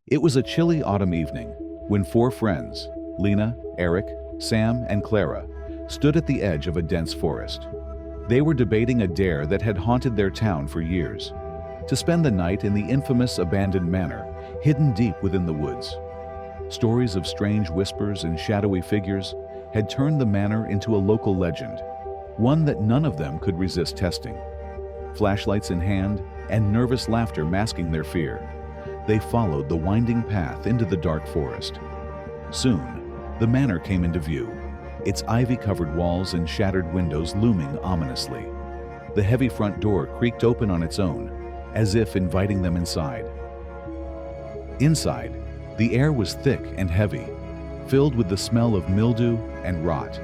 It was a chilly autumn evening when four friends, Lena, Eric, Sam, and Clara, stood at the edge of a dense forest. They were debating a dare that had haunted their town for years: to spend the night in the infamous abandoned manor, hidden deep within the woods. Stories of strange whispers and shadowy figures had turned the manor into a local legend, one that none of them could resist testing. Flashlights in hand and nervous laughter masking their fear, they followed the winding path into the dark forest. Soon, the manor came into view, its ivy-covered walls and shattered windows looming ominously. The heavy front door creaked open on its own, as if inviting them inside. Inside, the air was thick and heavy, filled with the smell of mildew and rot.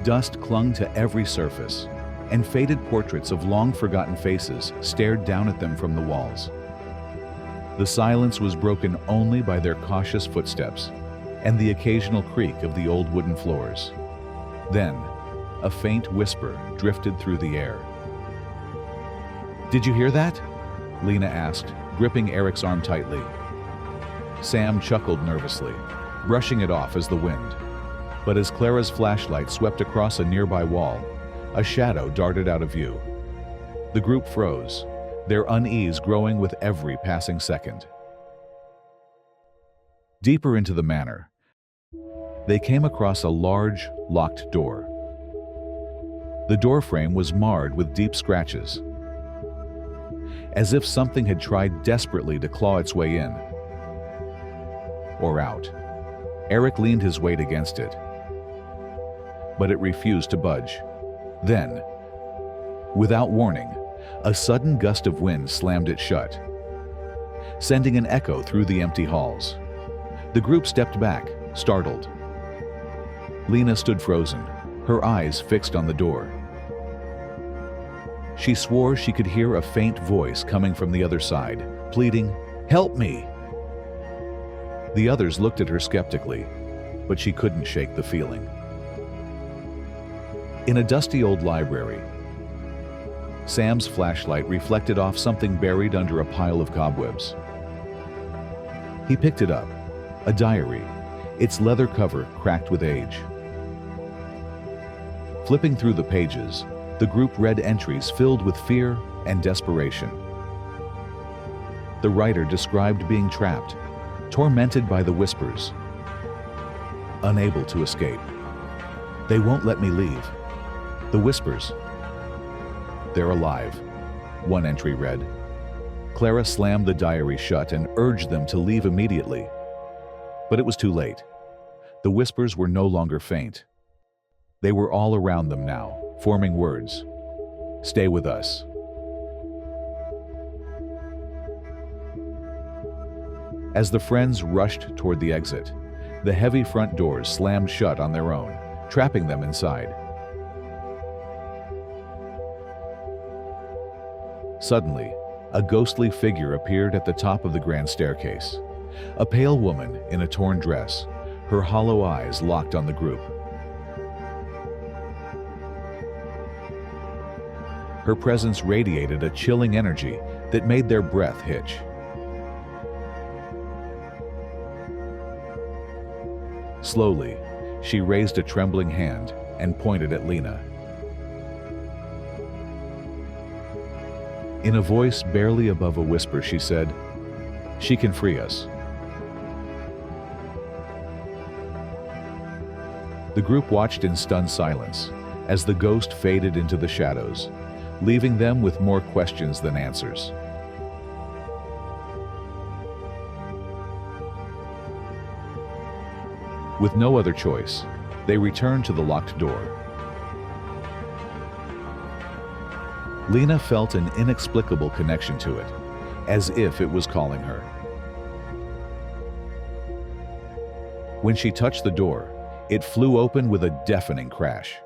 Dust clung to every surface, and faded portraits of long-forgotten faces stared down at them from the walls. The silence was broken only by their cautious footsteps and the occasional creak of the old wooden floors. Then, a faint whisper drifted through the air. "Did you hear that?" Lena asked, gripping Eric's arm tightly. Sam chuckled nervously, brushing it off as the wind. But as Clara's flashlight swept across a nearby wall, a shadow darted out of view. The group froze, their unease growing with every passing second. Deeper into the manor, they came across a large, locked door. The doorframe was marred with deep scratches, as if something had tried desperately to claw its way in or out. Eric leaned his weight against it, but it refused to budge. Then, without warning, a sudden gust of wind slammed it shut, sending an echo through the empty halls. The group stepped back, startled. Lena stood frozen, her eyes fixed on the door. She swore she could hear a faint voice coming from the other side, pleading, "Help me!" The others looked at her skeptically, but she couldn't shake the feeling. In a dusty old library, Sam's flashlight reflected off something buried under a pile of cobwebs. He picked it up, a diary, its leather cover cracked with age. Flipping through the pages, the group read entries filled with fear and desperation. The writer described being trapped, tormented by the whispers, unable to escape. "They won't let me leave. The whispers, they're alive," one entry read. Clara slammed the diary shut and urged them to leave immediately. But it was too late. The whispers were no longer faint. They were all around them now, forming words. "Stay with us." As the friends rushed toward the exit, the heavy front doors slammed shut on their own, trapping them inside. Suddenly, a ghostly figure appeared at the top of the grand staircase. A pale woman in a torn dress, her hollow eyes locked on the group. Her presence radiated a chilling energy that made their breath hitch. Slowly, she raised a trembling hand and pointed at Lena. In a voice barely above a whisper, she said, "She can free us." The group watched in stunned silence as the ghost faded into the shadows, leaving them with more questions than answers. With no other choice, they returned to the locked door. Lena felt an inexplicable connection to it, as if it was calling her. When she touched the door, it flew open with a deafening crash.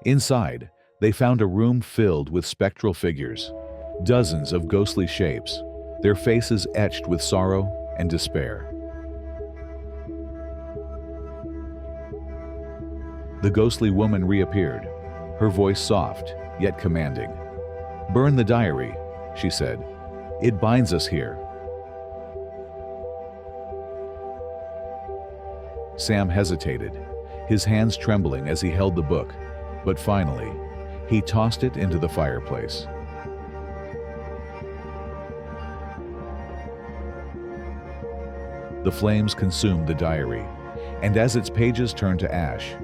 Inside, they found a room filled with spectral figures, dozens of ghostly shapes, their faces etched with sorrow and despair. The ghostly woman reappeared, her voice soft yet commanding. "Burn the diary," she said. "It binds us here." Sam hesitated, his hands trembling as he held the book, but finally, he tossed it into the fireplace. The flames consumed the diary, and as its pages turned to ash,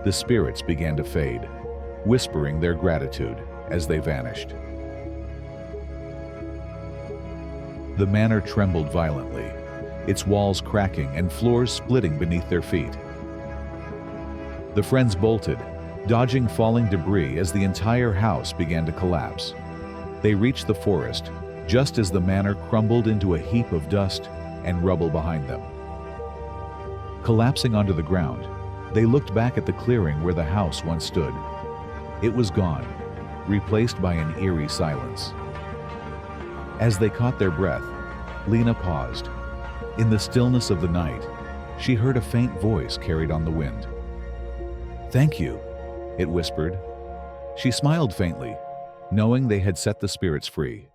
the spirits began to fade, whispering their gratitude as they vanished. The manor trembled violently, its walls cracking and floors splitting beneath their feet. The friends bolted, dodging falling debris as the entire house began to collapse. They reached the forest just as the manor crumbled into a heap of dust and rubble behind them. Collapsing onto the ground, they looked back at the clearing where the house once stood. It was gone, replaced by an eerie silence. As they caught their breath, Lena paused. In the stillness of the night, she heard a faint voice carried on the wind. "Thank you," it whispered. She smiled faintly, knowing they had set the spirits free.